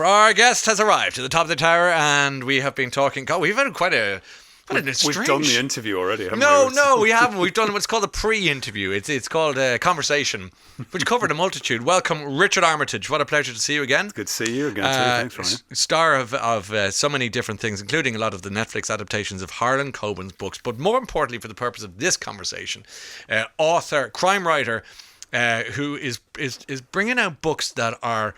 Our guest has arrived at the top of the tower, and we have been talking. God, we've had quite a We've done the interview already, haven't we? No, we haven't. We've done what's called a pre-interview. It's called a conversation, which covered a multitude. Welcome, Richard Armitage. What a pleasure to see you again. Good to see you again, too. Thanks, Ryan. Star of so many different things, including a lot of the Netflix adaptations of Harlan Coben's books. But more importantly, for the purpose of this conversation, author, crime writer, who is bringing out books that are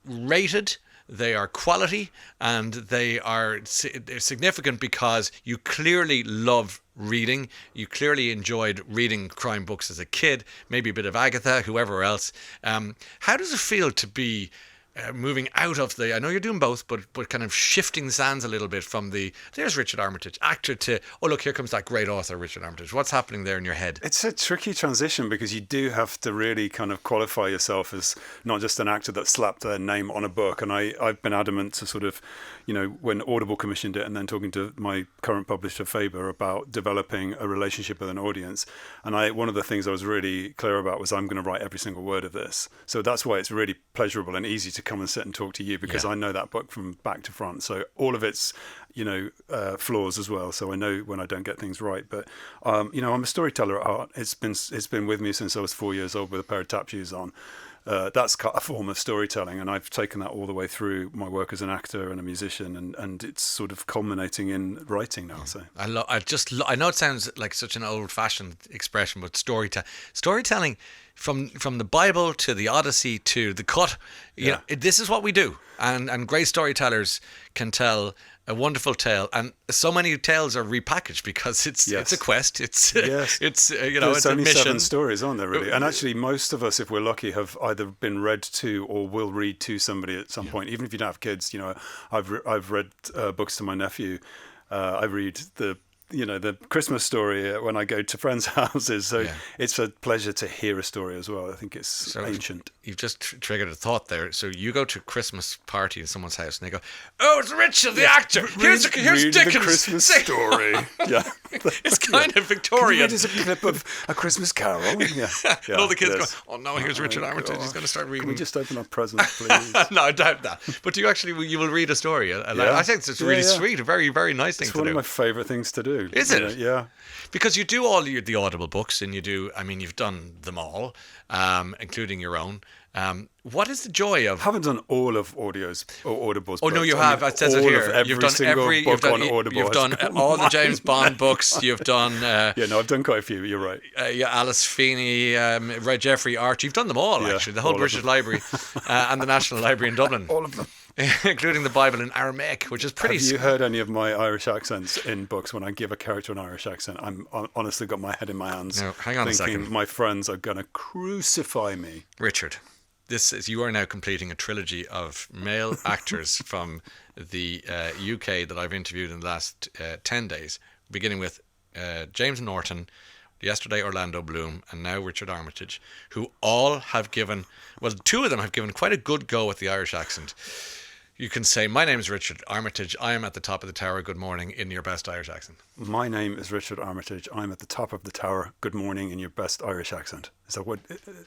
rated. They are quality, and they're significant because you clearly love reading. You clearly enjoyed reading crime books as a kid, maybe a bit of Agatha, whoever else. How does it feel to be moving out of I know you're doing both, but kind of shifting the sands a little bit from there's Richard Armitage, actor, to, oh look, here comes that great author, Richard Armitage. What's happening there in your head? It's a tricky transition because you do have to really kind of qualify yourself as not just an actor that slapped their name on a book. And I've been adamant to sort of, when Audible commissioned it and then talking to my current publisher, Faber, about developing a relationship with an audience. And one of the things I was really clear about was I'm going to write every single word of this. So that's why it's really pleasurable and easy to come and sit and talk to you, because I know that book from back to front. So all of its, flaws as well. So I know when I don't get things right. But I'm a storyteller at heart. It's been with me since I was 4 years old with a pair of tap shoes on. That's a form of storytelling, and I've taken that all the way through my work as an actor and a musician, and it's sort of culminating in writing now. So I know it sounds like such an old-fashioned expression, but storytelling. From the Bible to the Odyssey to the Cut, this is what we do, and great storytellers can tell a wonderful tale, and so many tales are repackaged because it's a quest. It's there's it's only a mission. 7 stories, aren't there, really? And actually, most of us, if we're lucky, have either been read to or will read to somebody at some point. Even if you don't have kids, I've read books to my nephew. I read the Christmas story when I go to friends' houses. So it's a pleasure to hear a story as well. I think it's ancient. You've just triggered a thought there. So you go to a Christmas party in someone's house and they go, "Oh, it's Richard, the actor. Here's Dickens' the Christmas story." Yeah, it's kind of Victorian. It's a clip of A Christmas Carol. Yeah. And all the kids go, "Oh no, here's Richard Armitage. He's going to start reading." Can we just open our presents, please? No, I doubt that. But you will read a story. I think it's really sweet. A very, very nice thing to do. It's one of my favourite things to do. Is it? Yeah. Because you do all the Audible books, and you've done them all, including your own. What is the joy of? I haven't done all of Audible's. Oh no, you have. It says it here. You've done every book on Audible. You've done all the James Bond books. You've done. I've done quite a few. You're right. Alice Feeney, Red Jeffrey, Archie. You've done them all actually. The whole British Library and the National Library in Dublin. All of them. Including the Bible in Aramaic, which is pretty... Have you heard any of my Irish accents in books? When I give a character an Irish accent, I'm honestly got my head in my hands. No, hang on a second. My friends are going to crucify me. Richard, you are now completing a trilogy of male actors from the UK that I've interviewed in the last 10 days, beginning with James Norton, yesterday Orlando Bloom, and now Richard Armitage, who all have given... Well, 2 of them have given quite a good go at the Irish accent. You can say, "My name is Richard Armitage. I am at the top of the tower. Good morning," in your best Irish accent. My name is Richard Armitage. I'm at the top of the tower. Good morning, in your best Irish accent. Is that what?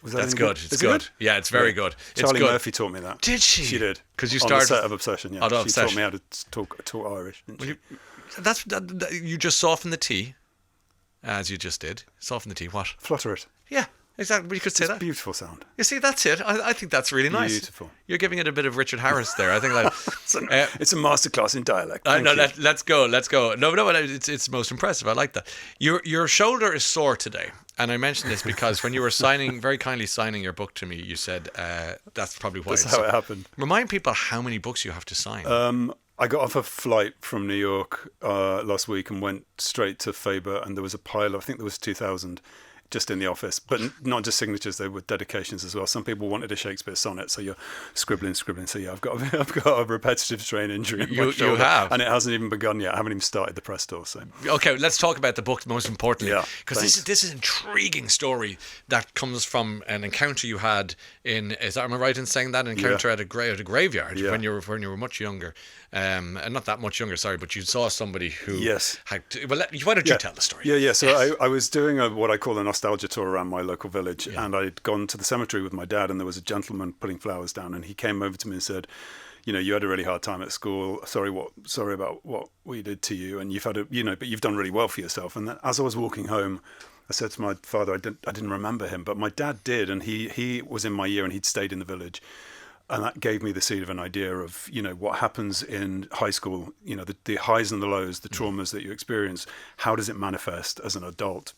Was that? That's good. It's good. Yeah, it's very good. Charlie Murphy taught me that. Did she? She did. Because you started on the set of Obsession. Yeah, she taught me how to talk Irish. You just soften the T, as you just did. Soften the T. What? Flutter it. Yeah. Exactly, you could say it's that. Beautiful sound. You see, that's it. I think that's really nice. Beautiful. You're giving it a bit of Richard Harris there. I think that it's a masterclass in dialect. No, let's go. No, it's most impressive. I like that. Your shoulder is sore today, and I mentioned this because when you were very kindly signing your book to me, you said that's probably why. That's how it happened. Remind people how many books you have to sign. I got off a flight from New York last week and went straight to Faber, and there was a pile of, I think there was 2,000. Just in the office, but not just signatures, they were dedications as well. Some people wanted a Shakespeare sonnet, so you're scribbling. So yeah, I've got a repetitive strain injury in my shoulder, you have, and it hasn't even begun yet. I haven't even started the press tour. So okay, let's talk about the book most importantly, because this is an intriguing story that comes from an encounter you had in. Am I right in saying that encounter at a graveyard when you were much younger? And not that much younger, sorry, but you saw somebody who had. Well, why don't you tell the story? Yeah. So I was doing what I call a nostalgia tour around my local village, and I'd gone to the cemetery with my dad, and there was a gentleman putting flowers down, and he came over to me and said, you had a really hard time at school. Sorry about what we did to you, and you've had but you've done really well for yourself. And then as I was walking home, I said to my father, I didn't remember him, but my dad did, and he was in my year, and he'd stayed in the village. And that gave me the seed of an idea of, what happens in high school, the highs and the lows, the traumas that you experience, how does it manifest as an adult?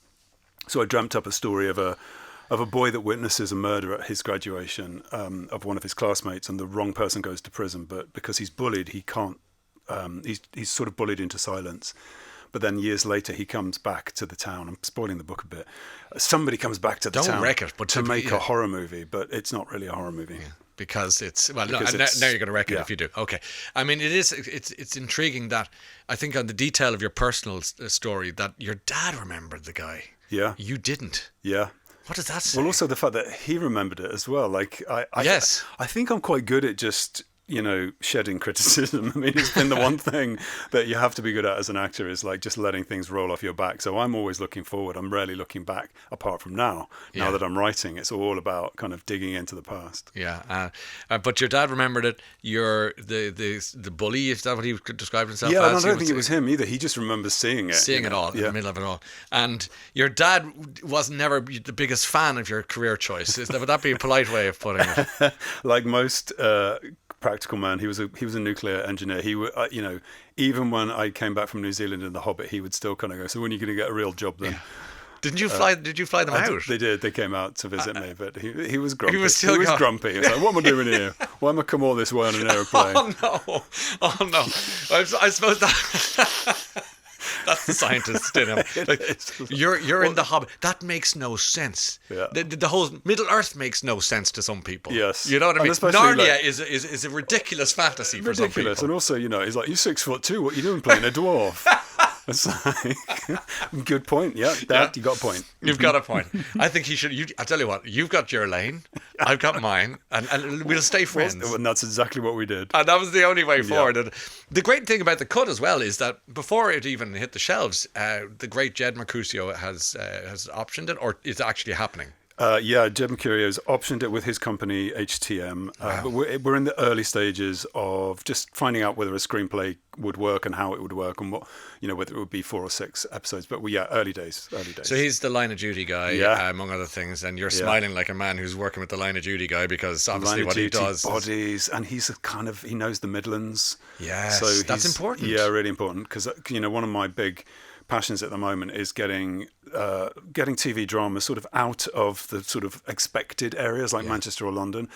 So I dreamt up a story of a boy that witnesses a murder at his graduation of one of his classmates, and the wrong person goes to prison, but because he's bullied, he can't, he's sort of bullied into silence. But then years later, he comes back to the town. I'm spoiling the book a bit. Somebody comes back to the town. Don't wreck it, but to make a horror movie, but it's not really a horror movie. Yeah. Because it's now you're going to wreck it if you do. Okay, I mean it's intriguing that I think on the detail of your personal story that your dad remembered the guy. Yeah, you didn't. Yeah. What does that say? Well, also the fact that he remembered it as well. Like I think I'm quite good at just shedding criticism. I mean, it's been the one thing that you have to be good at as an actor is like just letting things roll off your back. So I'm always looking forward. I'm rarely looking back, apart from now. Now that I'm writing, it's all about kind of digging into the past. Yeah, but your dad remembered it. You're the bully. Is that what he described himself? Yeah, as? I don't think it was him either. He just remembers seeing it. Seeing it all in the middle of it all. And your dad was never the biggest fan of your career choice. Would that be a polite way of putting it? Like most practical man, he was a nuclear engineer. He would, even when I came back from New Zealand in The Hobbit, he would still kind of go, "So when are you going to get a real job then?" Yeah. Did you fly them out? They did. They came out to visit me, but he was grumpy. He was grumpy. He was like, "What am I doing here? Why am I come all this way on an aeroplane?" Oh no! I suppose that. That's the scientist in him. Like, you're in The Hobbit. That makes no sense. Yeah. The whole Middle Earth makes no sense to some people. Yes. You know what I mean? Narnia like, is a ridiculous fantasy for some people. And also, he's like, "You're 6'2". What are you doing playing a dwarf?" It's like, good point. Yeah, Dad, you got a point. You've got a point. I think he should. I tell you what, you've got your lane, I've got mine, and we'll stay friends. And that's exactly what we did. And that was the only way forward. And the great thing about the cut as well is that before it even hit the shelves, the great Jed Mercutio has optioned it, or it's actually happening. Jed Mercurio's optioned it with his company HTM, but we're in the early stages of just finding out whether a screenplay would work and how it would work, and what whether it would be 4 or 6 episodes. But early days. So he's the Line of Duty guy, among other things, and you're smiling like a man who's working with the Line of Duty guy because obviously what he does, bodies, and he's he knows the Midlands. Yes, so that's important. Yeah, really important because one of my big passions at the moment is getting TV drama sort of out of the sort of expected areas like Manchester or London.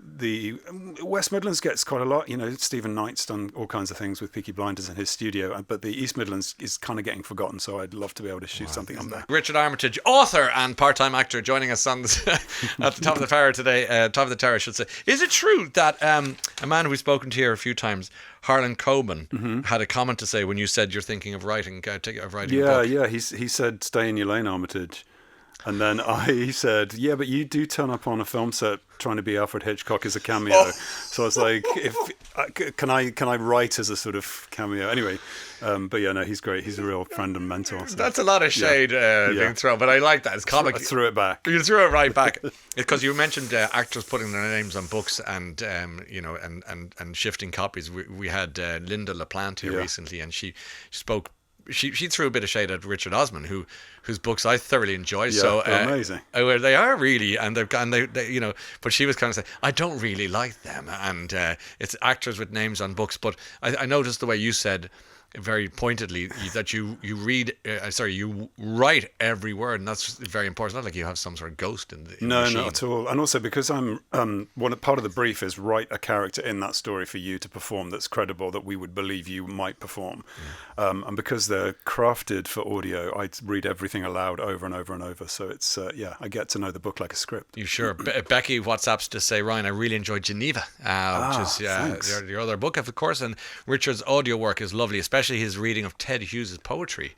The West Midlands gets quite a lot. Stephen Knight's done all kinds of things with Peaky Blinders in his studio, but the East Midlands is kind of getting forgotten, so I'd love to be able to shoot something up there. Richard Armitage, author and part-time actor, joining us on at the top of the tower today. Top of the tower, I should say. Is it true that a man who's spoken to here a few times, Harlan Coben, had a comment to say when you said you're thinking of writing a book? Yeah. He said, "Stay in your lane, Armitage." And then I said, "Yeah, but you do turn up on a film set trying to be Alfred Hitchcock as a cameo." So I was like, can I write as a sort of cameo? Anyway, but he's great. He's a real friend and mentor. So. That's a lot of shade being thrown, but I like that. It's comic. I threw it back. You threw it right back because you mentioned actors putting their names on books and and shifting copies. We had Linda LaPlante here recently, and she spoke. She threw a bit of shade at Richard Osman, whose books I thoroughly enjoy. Yeah, so they're amazing. They are really, and they but she was kind of saying, I don't really like them, and it's actors with names on books. But I noticed the way you said very pointedly that you write every word, and that's very important. Not like you have some sort of ghost in the no, machine. not at all. And also because I'm part of the brief is write a character in that story for you to perform that's credible, that we would believe you might perform. And because they're crafted for audio, I read everything aloud over and over and over. So it's I get to know the book like a script. You sure? Becky WhatsApps to say, Ryan, I really enjoyed Geneva, which is your other book, of course, and Richard's audio work is lovely, especially his reading of Ted Hughes' poetry.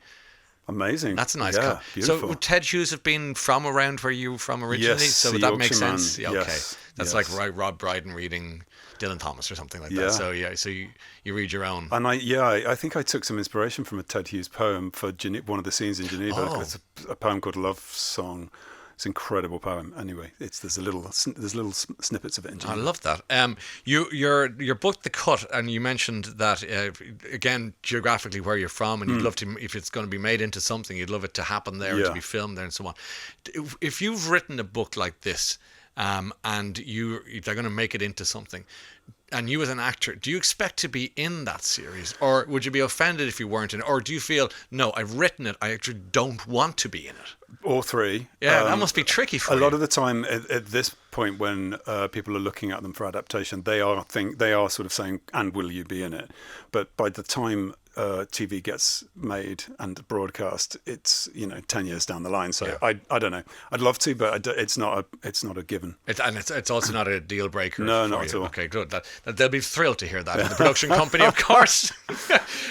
Amazing. That's a nice beautiful. So would Ted Hughes have been from around where you were from originally? Yes, so would that make sense? Yeah, okay. Yes, That's like Rob Brydon reading Dylan Thomas or something like that. So so you read your own. And I think I took some inspiration from a Ted Hughes poem for one of the scenes in Geneva. It's a poem called Love Song. It's an incredible poem. Anyway, there's little snippets of it in I Geneva. love that. Your book, The Cut, and you mentioned that again geographically where you're from, and you'd love to, if it's going to be made into something, you'd love it to happen there, to be filmed there, and so on. If you've written a book like this, and they're going to make it into something, and you as an actor, do you expect to be in that series, or would you be offended if you weren't in it, or do you feel, no, I've written it, I actually don't want to be in it? All three. Yeah, that must be tricky for you. A lot of the time at this point when people are looking at them for adaptation, they are sort of saying, and will you be in it? But by the time TV gets made and broadcast, it's 10 years down the line. So I don't know. I'd love to, but it's not a given. It's also not a deal breaker. No, for not you. at all. Okay, good. They'll be thrilled to hear that. The production company, of course.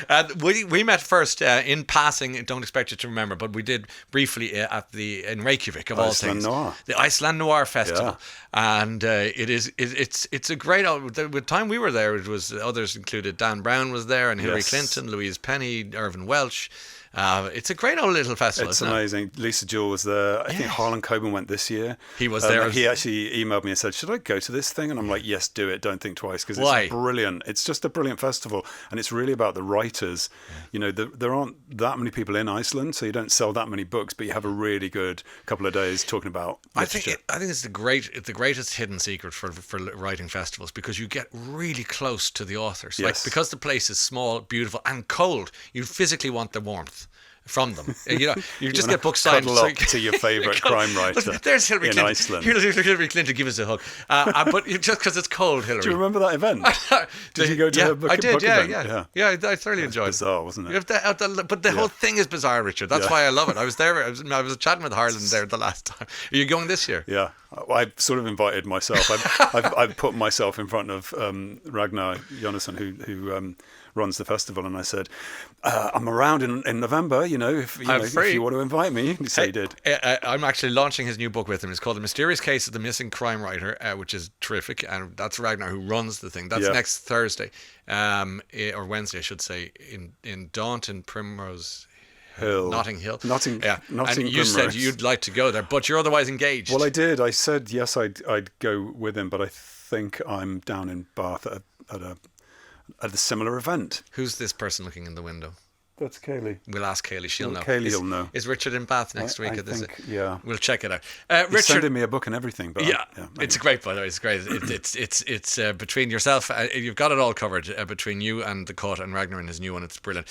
And we met first in passing. Don't expect you to remember, but we did briefly in Reykjavik, of all things, the Iceland Noir Festival. Yeah. And it's a great. The time we were there, it was others included. Dan Brown was there, and Hillary Clinton, Louise Penny, Irvin Welsh. It's a great old little festival. It's amazing. Lisa Jewell was there. I think Harlan Coben went this year. He was there. He actually emailed me and said, "Should I go to this thing?" And I'm like, "Yes, do it. Don't think twice, because it's brilliant. It's just a brilliant festival, and it's really about the writers. Yeah. There aren't that many people in Iceland, so you don't sell that many books, but you have a really good couple of days talking about literature. I think it's the greatest hidden secret for writing festivals, because you get really close to the authors. Yes. Like, because the place is small, beautiful, and cold, you physically want the warmth from them. You just get book signed. Cuddle up to your favourite crime writer. There's Hillary Clinton. Iceland. Hillary Clinton, give us a hug. But just because it's cold, Hillary. Do you remember that event? Did you go to her book event? Yeah, I thoroughly enjoyed it. Bizarre, wasn't it? But the whole thing is bizarre, Richard. That's why I love it. I was there. I was chatting with Harlan there the last time. Are you going this year? Yeah. I sort of invited myself. I've put myself in front of Ragnar Jonasson, who runs the festival, and I said, I'm around in November, if you want to invite me. So he did. I'm actually launching his new book with him. It's called The Mysterious Case of the Missing Crime Writer, which is terrific, and that's Ragnar who runs the thing. That's next Thursday, or Wednesday, I should say, in Daunton, Primrose Hill. Notting Hill. Notting and you Primrose. said you'd like to go there, but you're otherwise engaged. Well, I did. I said yes, I'd go with him, but I think I'm down in Bath at a similar event. Who's this person looking in the window? That's Kaylee. We'll ask Kaylee. She'll know. Kaylee will know. Is Richard in Bath next week? I think, yeah. We'll check it out. He's Richard, sending me a book and everything. But anyway. It's Great, by the way. It's great. It's between yourself. You've got it all covered between you and The Cut and Ragnar and his new one. It's brilliant.